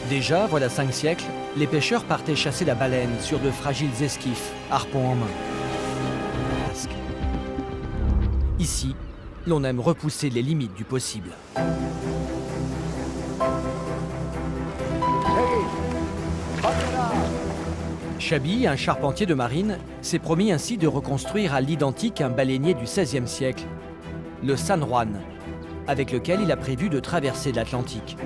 Déjà, voilà 5 siècles, les pêcheurs partaient chasser la baleine sur de fragiles esquifs, harpons en main. Ici, l'on aime repousser les limites du possible. Chabi, un charpentier de marine, s'est promis ainsi de reconstruire à l'identique un baleinier du XVIe siècle, le San Juan, avec lequel il a prévu de traverser l'Atlantique.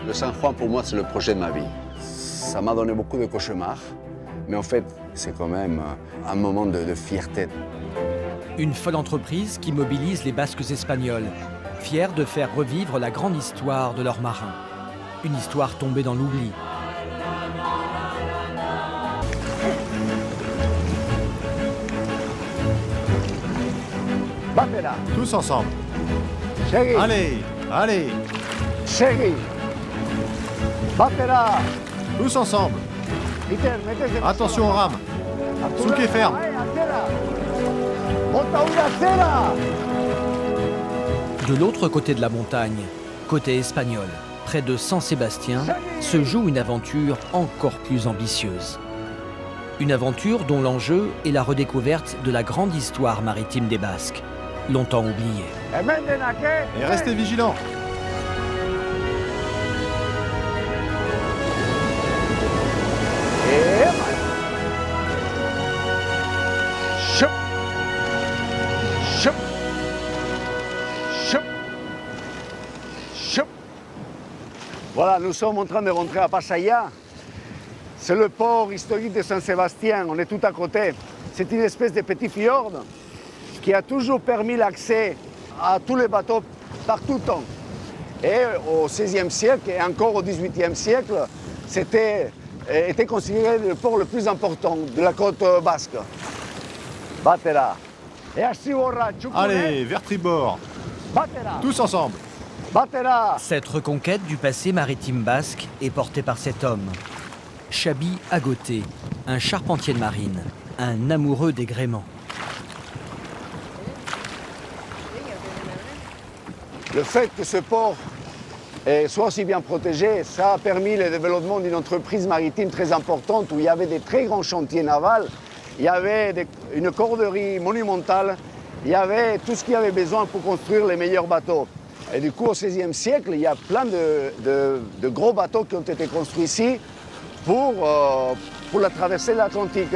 Le San Juan, pour moi, c'est le projet de ma vie. Ça m'a donné beaucoup de cauchemars, mais en fait, c'est quand même un moment de fierté. Une folle entreprise qui mobilise les Basques espagnols, fiers de faire revivre la grande histoire de leurs marins. Une histoire tombée dans l'oubli. Batela. Tous ensemble. Segui. Allez, allez, Segui. Batela. tous ensemble. Peter, métese. Attention aux rames. Arturo. Souquet ferme. Allez, acera. Monta una acera. De l'autre côté de la montagne, côté espagnol, près de San Sébastien, se joue une aventure encore plus ambitieuse. Une aventure dont l'enjeu est la redécouverte de la grande histoire maritime des Basques, longtemps oubliée. Et restez vigilants. Choup. Choup. Choup. Choup. Voilà, nous sommes en train de rentrer à Pattaya. C'est le port historique de Saint-Sébastien, on est tout à côté. C'est une espèce de petit fjord qui a toujours permis l'accès à tous les bateaux par tout temps. Et au XVIe siècle et encore au XVIIIe siècle, était considéré le port le plus important de la côte basque. Batera. Et así borra, Chucune. Allez, vers tribord. Batera. Tous ensemble. Batera. Cette reconquête du passé maritime basque est portée par cet homme, Chabi Agoté, un charpentier de marine, un amoureux des gréements. Le fait que ce port soit aussi bien protégé, ça a permis le développement d'une entreprise maritime très importante où il y avait des très grands chantiers navals, il y avait une corderie monumentale, il y avait tout ce qu'il y avait besoin pour construire les meilleurs bateaux. Et du coup, au XVIe siècle, il y a plein de gros bateaux qui ont été construits ici pour la traversée de l'Atlantique.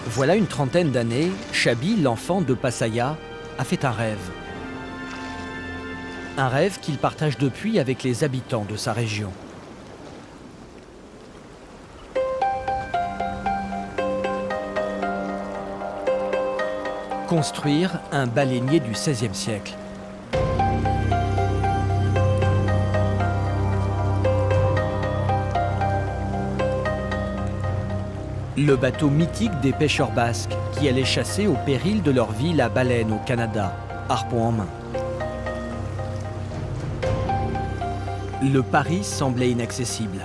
Voilà une trentaine d'années, Chabi, l'enfant de Pattaya, a fait un rêve. Un rêve qu'il partage depuis avec les habitants de sa région. Construire un baleinier du XVIe siècle. Le bateau mythique des pêcheurs basques qui allaient chasser au péril de leur vie la baleine au Canada, harpon en main. Le pari semblait inaccessible.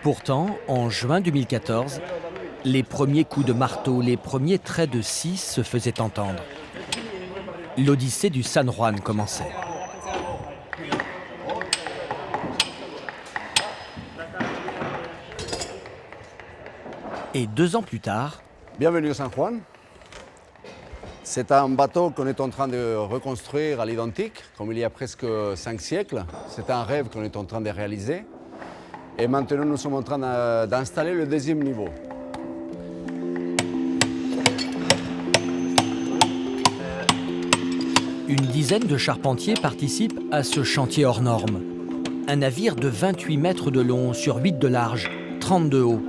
Pourtant, en juin 2014, les premiers coups de marteau, les premiers traits de scie se faisaient entendre. L'odyssée du San Juan commençait. Et 2 ans plus tard, Bienvenue au San Juan. C'est un bateau qu'on est en train de reconstruire à l'identique, comme il y a presque 5 siècles. C'est un rêve qu'on est en train de réaliser. Et maintenant, nous sommes en train d'installer le 2e niveau. une dizaine de charpentiers participent à ce chantier hors norme. Un navire de 28 mètres de long sur 8 de large, 30 de haut,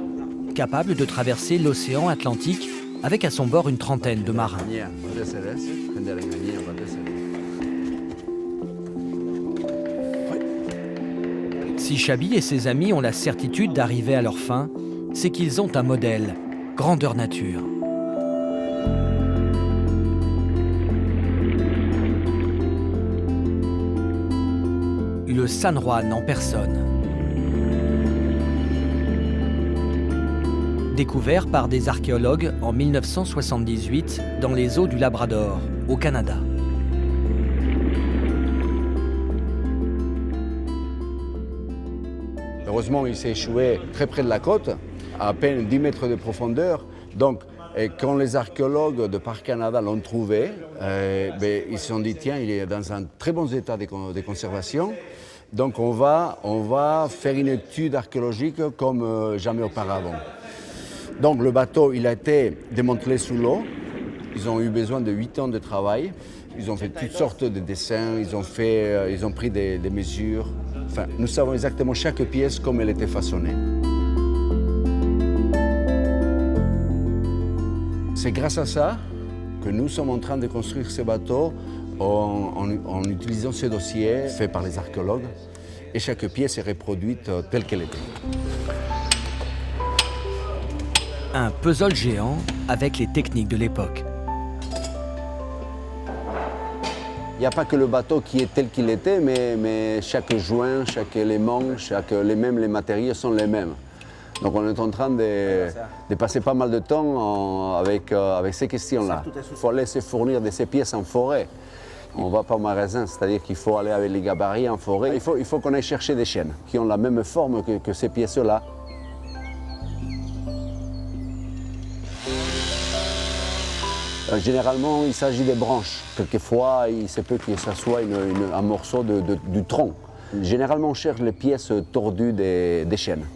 capable de traverser l'océan Atlantique avec à son bord une trentaine de marins. Si Chabi et ses amis ont la certitude d'arriver à leur fin, c'est qu'ils ont un modèle, grandeur nature. Le San Juan en personne. découvert par des archéologues en 1978 dans les eaux du Labrador, au Canada. Heureusement, il s'est échoué très près de la côte, à peine 10 mètres de profondeur. Donc, quand les archéologues de Parc Canada l'ont trouvé, ils se sont dit, tiens, il est dans un très bon état de conservation. Donc, on va faire une étude archéologique comme jamais auparavant. Donc, le bateau, il a été démantelé sous l'eau. Ils ont eu besoin de 8 ans de travail. Ils ont fait toutes sortes de dessins, ils ont pris des mesures. Enfin, nous savons exactement chaque pièce comme elle était façonnée. C'est grâce à ça que nous sommes en train de construire ce bateau en utilisant ce dossier fait par les archéologues. Et chaque pièce est reproduite telle qu'elle était. Un puzzle géant avec les techniques de l'époque. Il n'y a pas que le bateau qui est tel qu'il était, mais chaque joint, chaque élément, les matériaux sont les mêmes. Donc on est en train de passer pas mal de temps avec ces questions-là. Il faut aller se fournir de ces pièces en forêt. On ne va pas au magasin, c'est-à-dire qu'il faut aller avec les gabarits en forêt. Il faut qu'on aille chercher des chaînes qui ont la même forme que ces pièces-là. Généralement, il s'agit des branches. Quelquefois, il se peut que ça soit un morceau du tronc. Généralement, on cherche les pièces tordues des chaînes.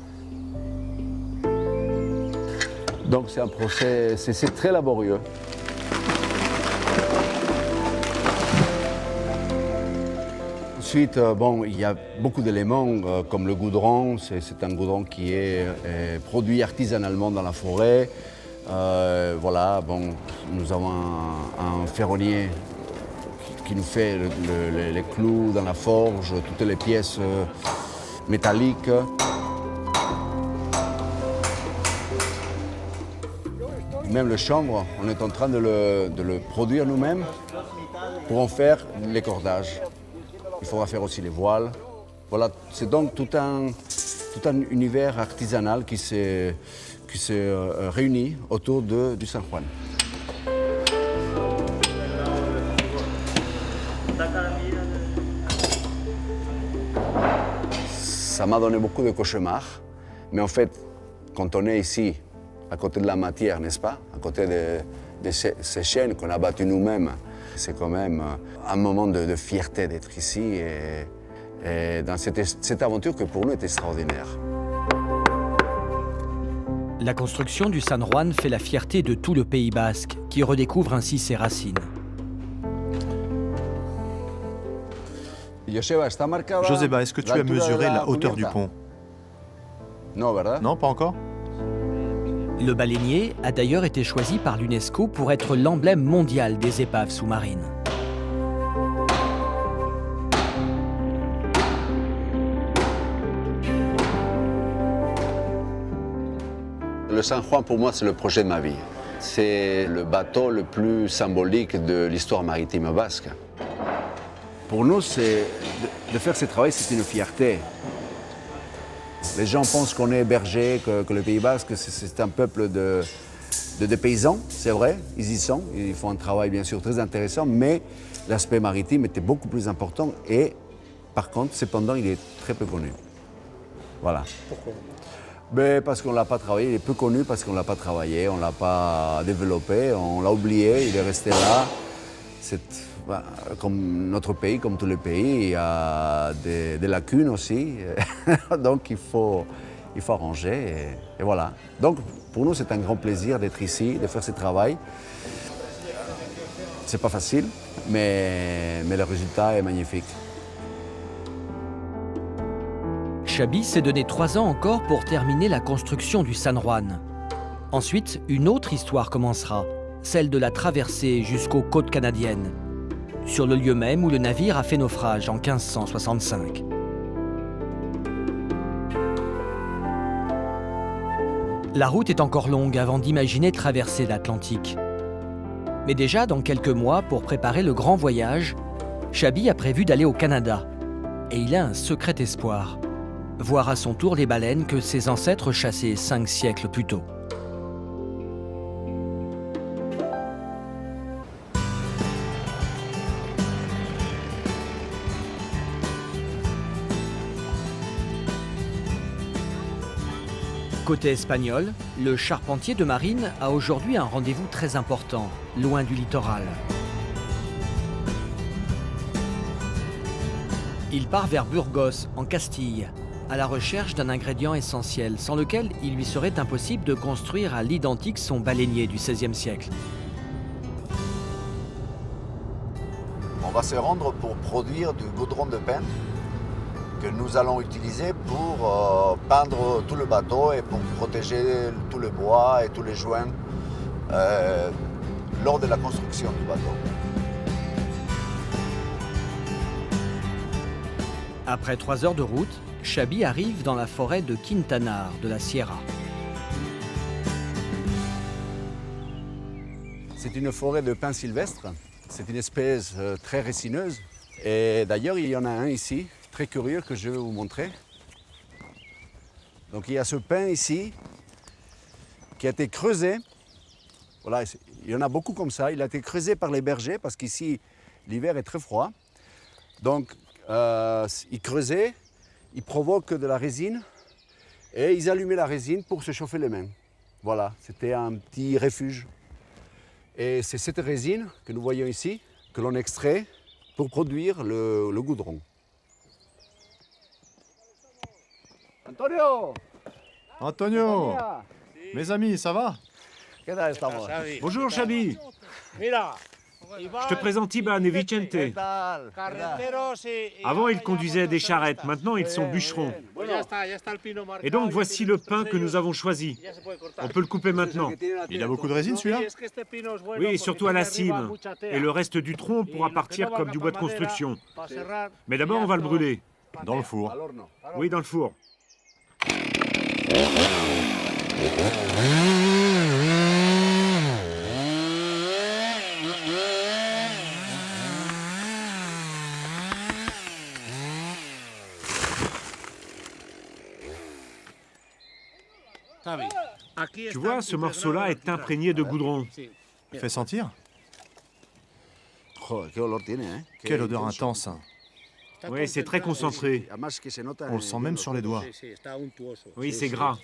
Donc, c'est un procès, c'est très laborieux. Ensuite, il y a beaucoup d'éléments comme le goudron. C'est un goudron qui est produit artisanalement dans la forêt. Nous avons un ferronnier qui nous fait les clous dans la forge, toutes les pièces métalliques. Même le chanvre, on est en train de le produire nous-mêmes pour en faire les cordages. Il faudra faire aussi les voiles. Voilà, c'est donc tout un univers artisanal qui s'est réunis autour du San Juan. Ça m'a donné beaucoup de cauchemars, mais en fait, quand on est ici, à côté de la matière, n'est-ce pas, à côté de ces chaînes qu'on a battues nous-mêmes, c'est quand même un moment de fierté d'être ici et dans cette aventure que pour nous est extraordinaire. La construction du San Juan fait la fierté de tout le Pays basque, qui redécouvre ainsi ses racines. Joseba, est-ce que tu as mesuré la hauteur du pont? Non, pas encore? Le baleinier a d'ailleurs été choisi par l'UNESCO pour être l'emblème mondial des épaves sous-marines. Le San Juan, pour moi, c'est le projet de ma vie. C'est le bateau le plus symbolique de l'histoire maritime basque. Pour nous, de faire ce travail, c'est une fierté. Les gens pensent qu'on est berger, que le Pays basque, c'est un peuple de paysans, c'est vrai, ils y sont. Ils font un travail, bien sûr, très intéressant, mais l'aspect maritime était beaucoup plus important et, par contre, cependant, il est très peu connu. Voilà. Pourquoi? Parce qu'on ne l'a pas travaillé, il est peu connu parce qu'on ne l'a pas travaillé, on ne l'a pas développé, on l'a oublié, il est resté là. Comme notre pays, comme tous les pays, il y a des lacunes aussi, donc il faut arranger et voilà. Donc pour nous c'est un grand plaisir d'être ici, de faire ce travail. C'est pas facile, mais le résultat est magnifique. Chabi s'est donné 3 ans encore pour terminer la construction du San Juan. Ensuite, une autre histoire commencera, celle de la traversée jusqu'aux côtes canadiennes, sur le lieu même où le navire a fait naufrage en 1565. La route est encore longue avant d'imaginer traverser l'Atlantique. Mais déjà, dans quelques mois, pour préparer le grand voyage, Chabi a prévu d'aller au Canada. Et il a un secret espoir. Voir à son tour les baleines que ses ancêtres chassaient 5 siècles plus tôt. Côté espagnol, le charpentier de marine a aujourd'hui un rendez-vous très important, loin du littoral. Il part vers Burgos, en Castille, à la recherche d'un ingrédient essentiel, sans lequel il lui serait impossible de construire à l'identique son baleinier du XVIe siècle. On va se rendre pour produire du goudron de pin que nous allons utiliser pour peindre tout le bateau et pour protéger tout le bois et tous les joints lors de la construction du bateau. Après 3 heures de route, Xabi arrive dans la forêt de Quintanar de la Sierra. C'est une forêt de pins sylvestres. C'est une espèce très résineuse. Et d'ailleurs, il y en a un ici, très curieux, que je vais vous montrer. Donc il y a ce pin ici, qui a été creusé. Voilà, il y en a beaucoup comme ça. Il a été creusé par les bergers, parce qu'ici, l'hiver est très froid. Donc, ils creusaient, ils provoquent de la résine, et ils allumaient la résine pour se chauffer les mains. Voilà, c'était un petit refuge. Et c'est cette résine que nous voyons ici, que l'on extrait pour produire le goudron. Antonio! Antonio, mes amis, ça va? Bonjour Xabi. Je te présente Iban et Vicente. Avant, ils conduisaient des charrettes, maintenant ils sont bûcherons. Et donc voici le pin que nous avons choisi. On peut le couper maintenant. Il a beaucoup de résine celui-là? Oui, surtout à la cime. Et le reste du tronc pourra partir comme du bois de construction. Mais d'abord, on va le brûler. Dans le four. Oui, dans le four. Tu vois, ce morceau-là est imprégné de goudron. Fais sentir. Oh, quel odeur tiene, hein? Quelle odeur intense. Oui, c'est très concentré. On le sent même sur les doigts. Oui, c'est gras.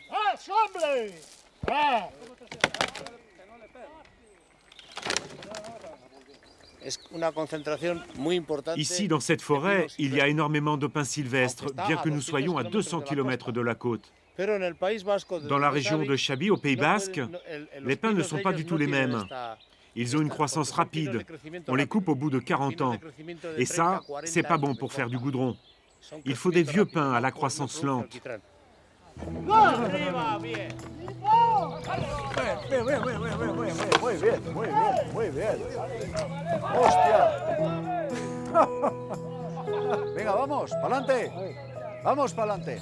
Ici, dans cette forêt, il y a énormément de pins sylvestres, bien que nous soyons à 200 km de la côte. Dans la région de Xabi, au Pays Basque, les pins ne sont pas du tout les mêmes. Ils ont une croissance rapide. On les coupe au bout de 40 ans. Et ça, c'est pas bon pour faire du goudron. Il faut des vieux pins à la croissance lente. Muy bien. ¡Hostia! Venga, vamos, pa'lante. Vamos, pa'lante.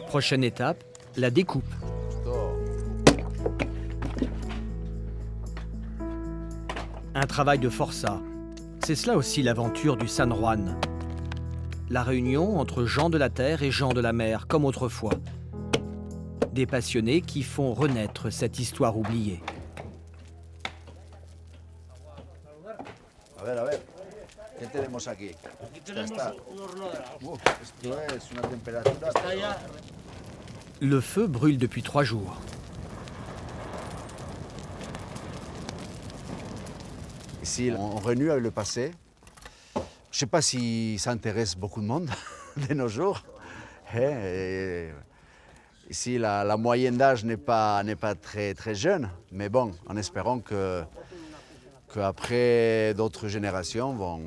Prochaine étape, la découpe. Un travail de forçat. C'est cela aussi l'aventure du San Juan. La réunion entre gens de la terre et gens de la mer, comme autrefois. Des passionnés qui font renaître cette histoire oubliée. A ver, ¿qué tenemos aquí? Aquí tenemos un horno de agua. Esto es una temperatura... Está ya. Le feu brûle depuis 3 jours. Ici, on renoue avec le passé. Je ne sais pas si ça intéresse beaucoup de monde de nos jours. Et ici, la moyenne d'âge n'est pas très, très jeune, mais bon, en espérant qu'après d'autres générations vont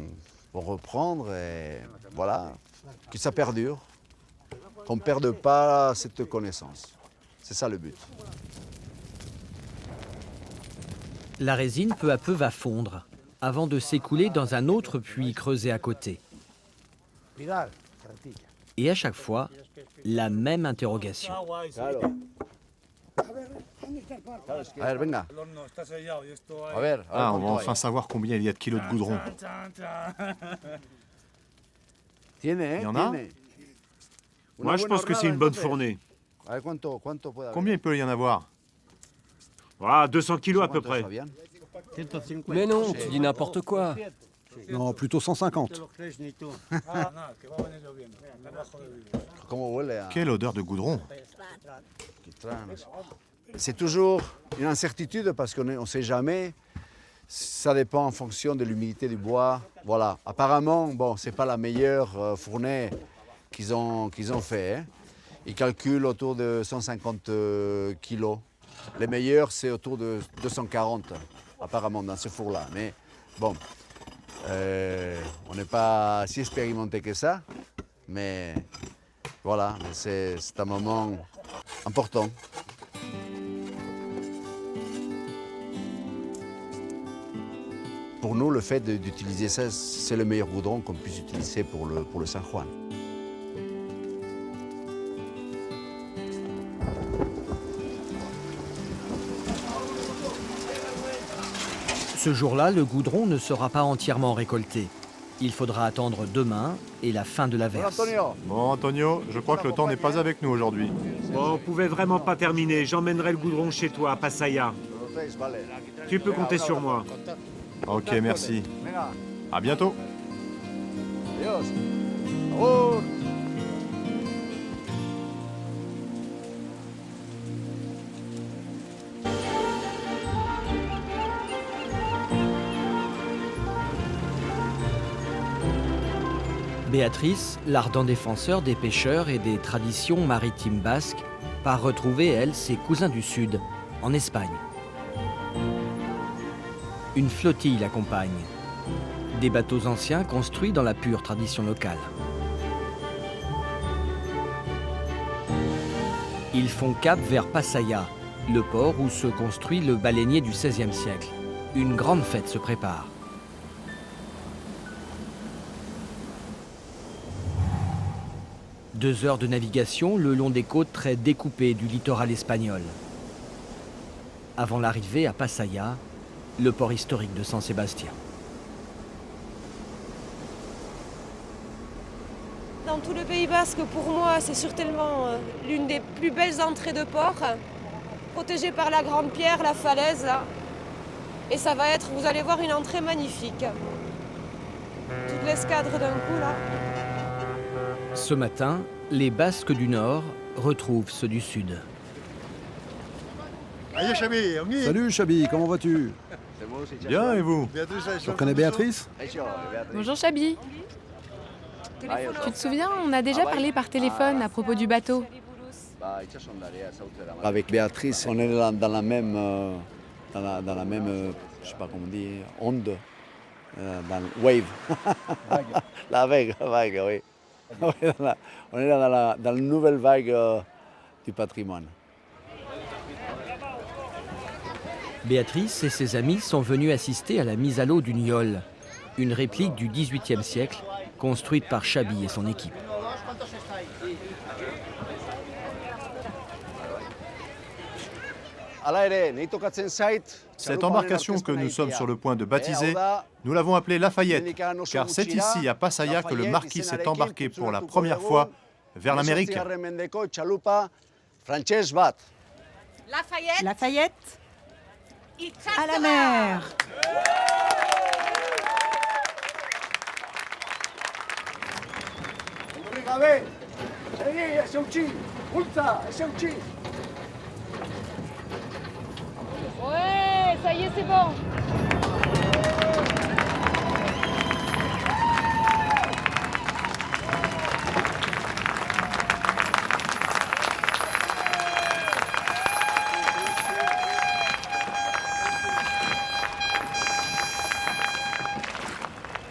reprendre et voilà, que ça perdure, qu'on ne perde pas cette connaissance. C'est ça le but. La résine peu à peu va fondre, avant de s'écouler dans un autre puits creusé à côté. Et à chaque fois, la même interrogation. A ver, venga. A ver, Ah, on va enfin savoir combien il y a de kilos de goudron. Tiene, Il y en a? Moi, je pense que c'est une bonne fournée. Combien il peut y en avoir? Ah, 200 kilos à peu près. Mais non, tu dis n'importe quoi. Non, plutôt 150. Comment huele a... Quelle odeur de goudron! C'est toujours une incertitude parce qu'on ne sait jamais. Ça dépend en fonction de l'humidité du bois. Voilà. Apparemment, bon, ce n'est pas la meilleure fournée qu'ils ont fait. Hein. Ils calculent autour de 150 kilos. Les meilleurs, c'est autour de 240, apparemment, dans ce four-là. Mais bon, on n'est pas si expérimenté que ça. Mais voilà, c'est un moment important. Pour nous, le fait d'utiliser ça, c'est le meilleur goudron qu'on puisse utiliser pour le San Juan. Ce jour-là, le goudron ne sera pas entièrement récolté. Il faudra attendre demain et la fin de la verse. Bon, Antonio, je crois que le temps n'est pas avec nous aujourd'hui. Bon, on pouvait vraiment pas terminer. J'emmènerai le goudron chez toi, à Pattaya. Tu peux compter sur moi. Ok, merci. À bientôt. Béatrice, l'ardent défenseur des pêcheurs et des traditions maritimes basques, part retrouver, elle, ses cousins du Sud, en Espagne. Une flottille l'accompagne. Des bateaux anciens construits dans la pure tradition locale. Ils font cap vers Pattaya, le port où se construit le baleinier du XVIe siècle. Une grande fête se prépare. Deux heures de navigation le long des côtes très découpées du littoral espagnol. Avant l'arrivée à Pattaya, le port historique de San Sébastien. Dans tout le Pays Basque, pour moi, c'est certainement l'une des plus belles entrées de port, protégée par la grande pierre, la falaise. Là. Et ça va être, vous allez voir, une entrée magnifique. Toute l'escadre d'un coup, là. Ce matin, les Basques du Nord retrouvent ceux du Sud. Salut Chabi, comment vas-tu? Bien, et vous? Tu reconnais Béatrice? Bonjour Chabi. Tu te souviens, on a déjà parlé par téléphone à propos du bateau. Avec Béatrice, on est dans la même, je sais pas comment dire, onde, dans wave. La vague, oui. On est dans la nouvelle vague du patrimoine. Béatrice et ses amis sont venus assister à la mise à l'eau d'une yole, une réplique du XVIIIe siècle, construite par Chabi et son équipe. Cette embarcation que nous sommes sur le point de baptiser, nous l'avons appelée Lafayette, car c'est ici, à Pattaya, que le marquis s'est embarqué pour la première fois vers l'Amérique. Lafayette à la mer. Ouais, ça y est, c'est bon.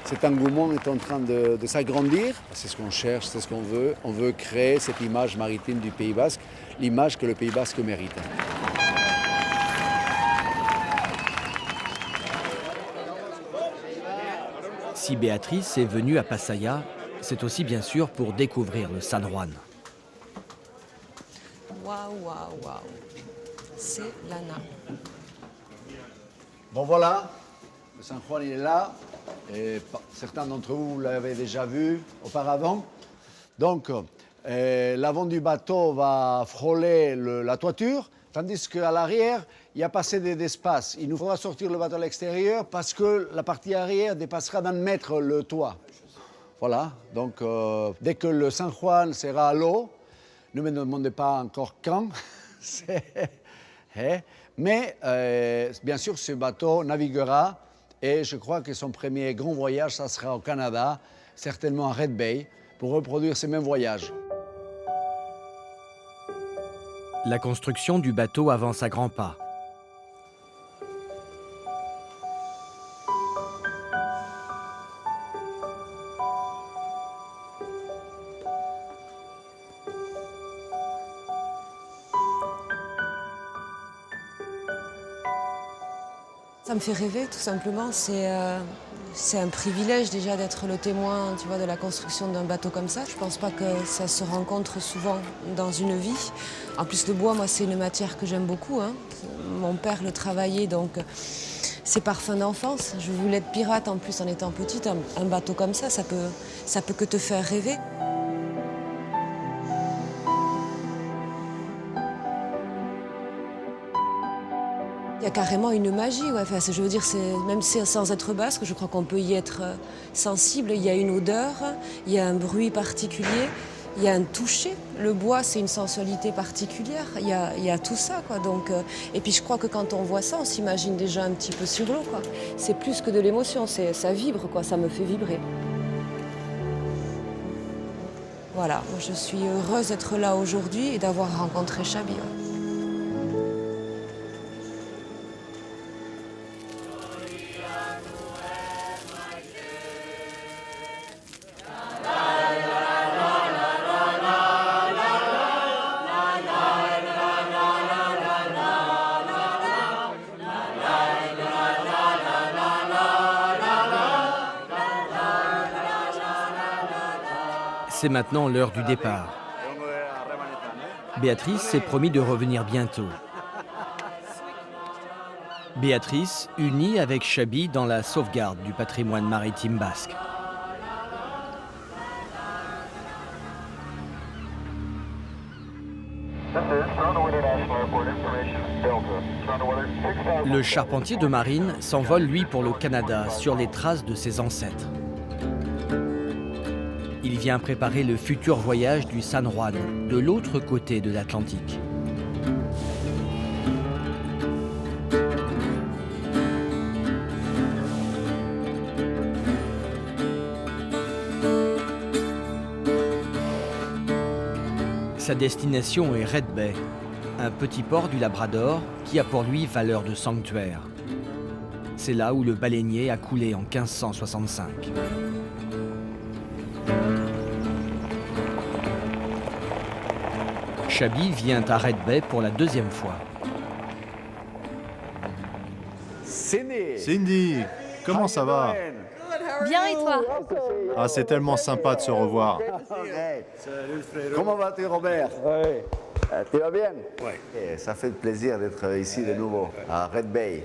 Cet engouement est en train de s'agrandir. C'est ce qu'on cherche, c'est ce qu'on veut. On veut créer cette image maritime du Pays Basque, l'image que le Pays Basque mérite. Si Béatrice est venue à Pattaya, c'est aussi bien sûr pour découvrir le San Juan. Waouh, waouh, waouh. C'est Lana. Bon voilà, le San Juan il est là. Et certains d'entre vous l'avaient déjà vu auparavant. Donc, l'avant du bateau va frôler la toiture, tandis qu'à l'arrière, il y a pas assez d'espace. Il nous faudra sortir le bateau à l'extérieur parce que la partie arrière dépassera d'1 mètre le toit. Voilà, donc dès que le San Juan sera à l'eau, ne me demandez pas encore quand, Mais bien sûr, ce bateau naviguera et je crois que son premier grand voyage, ça sera au Canada, certainement à Red Bay, pour reproduire ces mêmes voyages. La construction du bateau avance à grands pas. Ça me fait rêver, tout simplement. C'est un privilège déjà d'être le témoin, tu vois, de la construction d'un bateau comme ça. Je pense pas que ça se rencontre souvent dans une vie. En plus, le bois, moi, c'est une matière que j'aime beaucoup, hein. Mon père le travaillait, donc c'est parfum d'enfance. Je voulais être pirate en plus en étant petite. Un bateau comme ça peut que te faire rêver. Il y a carrément une magie, ouais. Enfin, je veux dire, même sans être basque, je crois qu'on peut y être sensible. Il y a une odeur, il y a un bruit particulier, il y a un toucher. Le bois, c'est une sensualité particulière. Il y a tout ça, quoi. Donc, et puis je crois que quand on voit ça, on s'imagine déjà un petit peu sur l'eau, quoi. C'est plus que de l'émotion, ça vibre, quoi. Ça me fait vibrer. Voilà, moi, je suis heureuse d'être là aujourd'hui et d'avoir rencontré Chabi. Ouais. C'est maintenant l'heure du départ. Béatrice s'est promis de revenir bientôt. Béatrice unie avec Chabi dans la sauvegarde du patrimoine maritime basque. Le charpentier de marine s'envole, lui, pour le Canada, sur les traces de ses ancêtres. Il vient préparer le futur voyage du San Juan, de l'autre côté de l'Atlantique. Sa destination est Red Bay, un petit port du Labrador qui a pour lui valeur de sanctuaire. C'est là où le baleinier a coulé en 1565. Chabi vient à Red Bay pour la deuxième fois. Cindy, comment ça va? Bien, et toi? Ah, c'est tellement sympa de se revoir. Comment vas-tu, Robert? Oui. Tu vas bien? Oui. Ça fait plaisir d'être ici de nouveau, à Red Bay.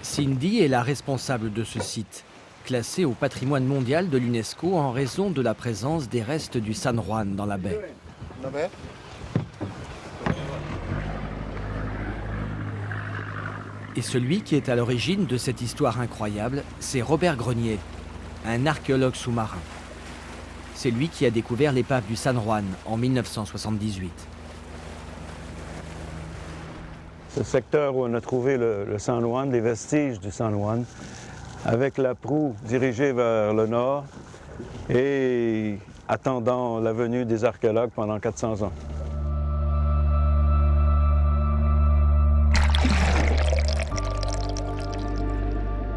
Cindy est la responsable de ce site, classé au patrimoine mondial de l'UNESCO en raison de la présence des restes du San Juan dans la baie. Et celui qui est à l'origine de cette histoire incroyable, c'est Robert Grenier, un archéologue sous-marin. C'est lui qui a découvert l'épave du San Juan en 1978. Ce secteur où on a trouvé le San Juan, les vestiges du San Juan, avec la proue dirigée vers le nord et attendant la venue des archéologues pendant 400 ans.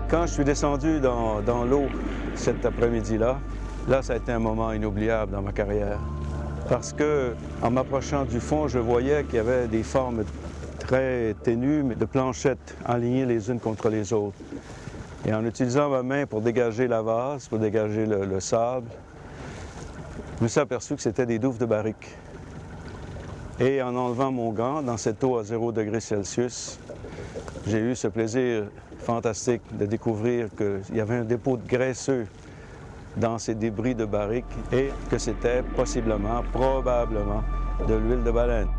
Quand je suis descendu dans l'eau cet après-midi-là, là, ça a été un moment inoubliable dans ma carrière. Parce que, en m'approchant du fond, je voyais qu'il y avait des formes très ténues, mais de planchettes alignées les unes contre les autres. Et en utilisant ma main pour dégager la vase, pour dégager le sable, je me suis aperçu que c'était des douves de barrique. Et en enlevant mon gant dans cette eau à 0 degré Celsius, j'ai eu ce plaisir fantastique de découvrir qu'il y avait un dépôt de graisseux dans ces débris de barrique et que c'était possiblement, probablement, de l'huile de baleine.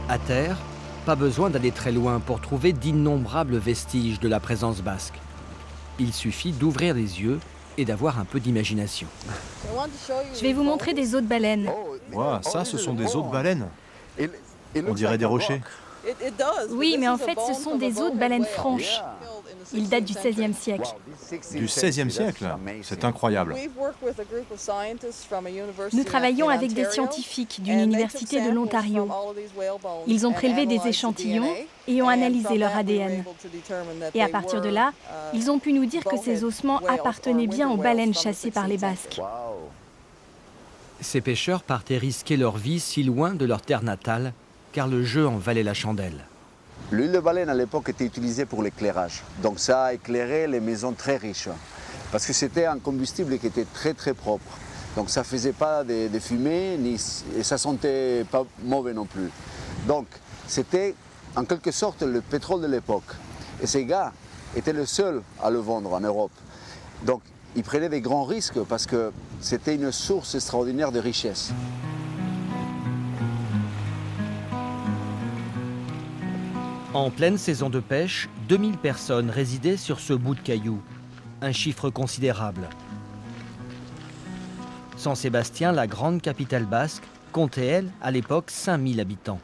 À terre, pas besoin d'aller très loin pour trouver d'innombrables vestiges de la présence basque. Il suffit d'ouvrir les yeux et d'avoir un peu d'imagination. Je vais vous montrer des os de baleine. Wow, ça, ce sont des os de baleine. On dirait des rochers. Oui, mais en fait, ce sont des os de baleine franche. Ils datent du XVIe siècle. Du XVIe siècle? C'est incroyable. Nous travaillons avec des scientifiques d'une université de l'Ontario. Ils ont prélevé des échantillons et ont analysé leur ADN. Et à partir de là, ils ont pu nous dire que ces ossements appartenaient bien aux baleines chassées par les Basques. Ces pêcheurs partaient risquer leur vie si loin de leur terre natale, car le jeu en valait la chandelle. L'huile de baleine à l'époque était utilisée pour l'éclairage. Donc ça a éclairé les maisons très riches. Parce que c'était un combustible qui était très très propre. Donc ça ne faisait pas de fumée et ça sentait pas mauvais non plus. Donc c'était en quelque sorte le pétrole de l'époque. Et ces gars étaient les seuls à le vendre en Europe. Donc ils prenaient des grands risques parce que c'était une source extraordinaire de richesse. En pleine saison de pêche, 2000 personnes résidaient sur ce bout de caillou, un chiffre considérable. San Sébastien, la grande capitale basque, comptait, elle, à l'époque, 5000 habitants.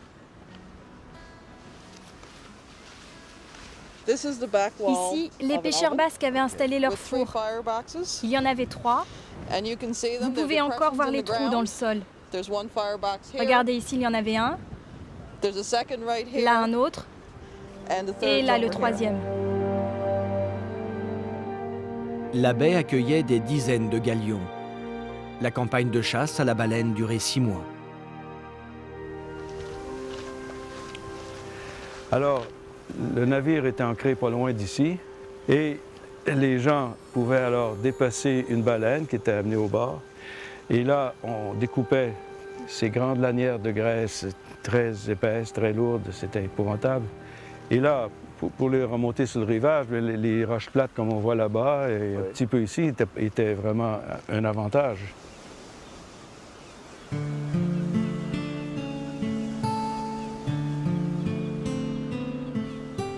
Ici, les pêcheurs basques avaient installé leur four. Il y en avait 3. Vous pouvez encore voir les trous dans le sol. Regardez ici, il y en avait un. Là, un autre. Et là, le 3e. La baie accueillait des dizaines de galions. La campagne de chasse à la baleine durait 6 mois. Alors, le navire était ancré pas loin d'ici et les gens pouvaient alors dépasser une baleine qui était amenée au bord. Et là, on découpait ces grandes lanières de graisse très épaisses, très lourdes, c'était épouvantable. Et là, pour les remonter sur le rivage, les roches plates comme on voit là-bas et un petit peu ici, étaient vraiment un avantage.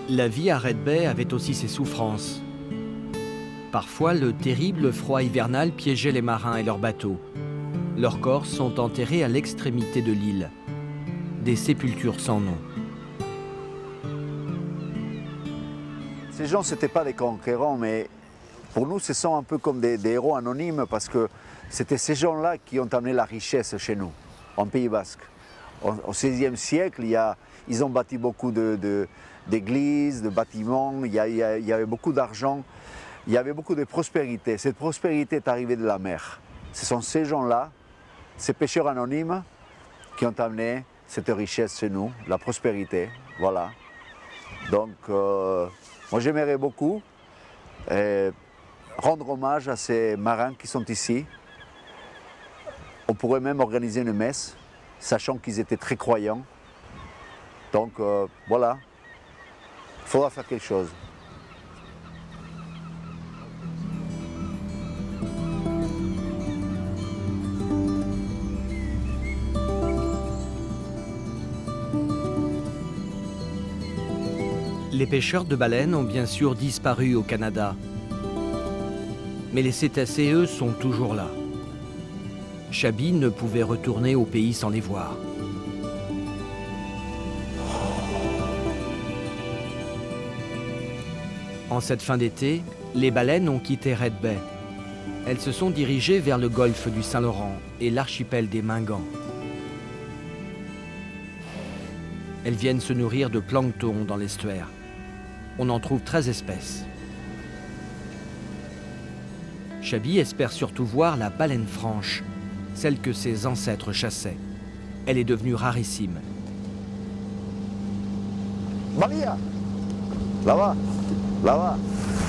La vie à Red Bay avait aussi ses souffrances. Parfois, le terrible froid hivernal piégeait les marins et leurs bateaux. Leurs corps sont enterrés à l'extrémité de l'île. Des sépultures sans nom. Ces gens, ce n'étaient pas des conquérants, mais pour nous, ce sont un peu comme des héros anonymes parce que c'était ces gens-là qui ont amené la richesse chez nous, en Pays Basque. Au XVIe siècle, ils ont bâti beaucoup d'églises, de bâtiments, il y avait beaucoup d'argent, il y avait beaucoup de prospérité. Cette prospérité est arrivée de la mer. Ce sont ces gens-là, ces pêcheurs anonymes, qui ont amené cette richesse chez nous, la prospérité, voilà. Donc, moi j'aimerais beaucoup rendre hommage à ces marins qui sont ici. On pourrait même organiser une messe, sachant qu'ils étaient très croyants. Donc voilà, il faudra faire quelque chose. Les pêcheurs de baleines ont bien sûr disparu au Canada. Mais les cétacés, eux, sont toujours là. Chaby ne pouvait retourner au pays sans les voir. En cette fin d'été, les baleines ont quitté Red Bay. Elles se sont dirigées vers le golfe du Saint-Laurent et l'archipel des Mingans. Elles viennent se nourrir de plancton dans l'estuaire. On en trouve 13 espèces. Chaby espère surtout voir la baleine franche, celle que ses ancêtres chassaient. Elle est devenue rarissime. Maria, là-bas, là-bas.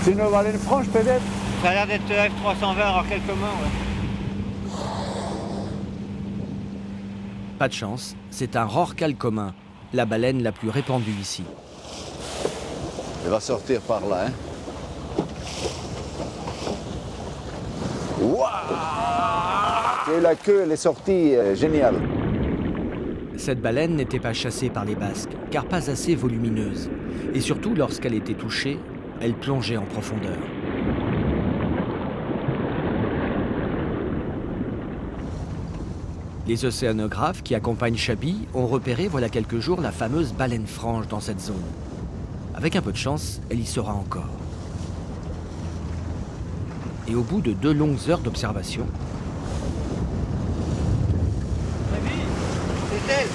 C'est une baleine franche peut-être? Ça a l'air d'être F320 alors quelques mains, ouais. Pas de chance, c'est un rorqual commun, la baleine la plus répandue ici. Elle va sortir par là, hein. Waouh! Et la queue, elle est sortie géniale. Cette baleine n'était pas chassée par les Basques, car pas assez volumineuse. Et surtout, lorsqu'elle était touchée, elle plongeait en profondeur. Les océanographes qui accompagnent Chaby ont repéré voilà quelques jours la fameuse baleine franche dans cette zone. Avec un peu de chance, elle y sera encore. Et au bout de 2 longues heures d'observation... C'est elle.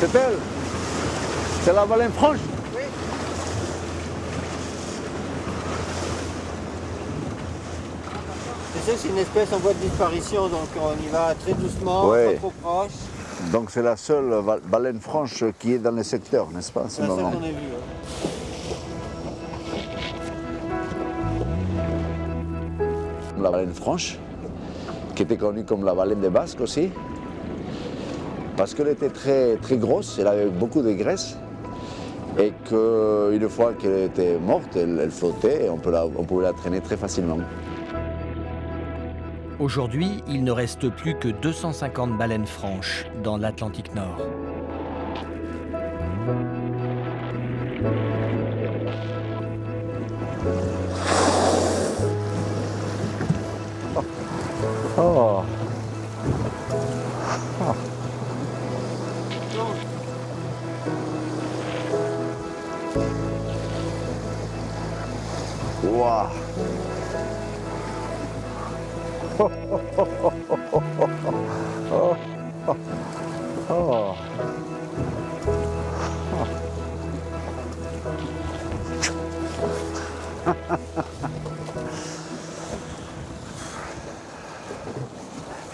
C'est elle. C'est la baleine franche. Oui. C'est une espèce en voie de disparition, donc on y va très doucement, Ouais. pas trop proche. Donc c'est la seule baleine franche qui est dans le secteur, n'est-ce pas, en ce C'est la seule moment? qu'on ait vue. La baleine franche, qui était connue comme la baleine des Basques aussi, parce qu'elle était très, très grosse, elle avait beaucoup de graisse, et qu'une fois qu'elle était morte, elle flottait et on pouvait la traîner très facilement. Aujourd'hui, il ne reste plus que 250 baleines franches dans l'Atlantique Nord. Oh. Wow. Oh.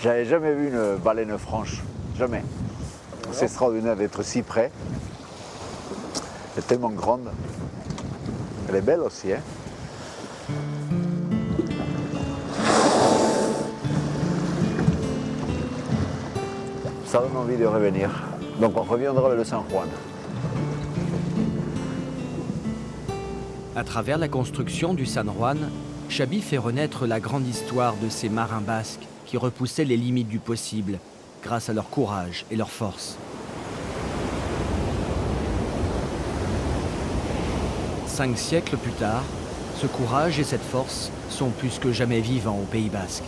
J'avais jamais vu une baleine franche, jamais. C'est extraordinaire d'être si près. Elle est tellement grande. Elle est belle aussi, hein. Ça donne envie de revenir. Donc on reviendra le San Juan. À travers la construction du San Juan, Chaby fait renaître la grande histoire de ces marins basques qui repoussaient les limites du possible grâce à leur courage et leur force. 5 siècles plus tard, ce courage et cette force sont plus que jamais vivants au Pays Basque.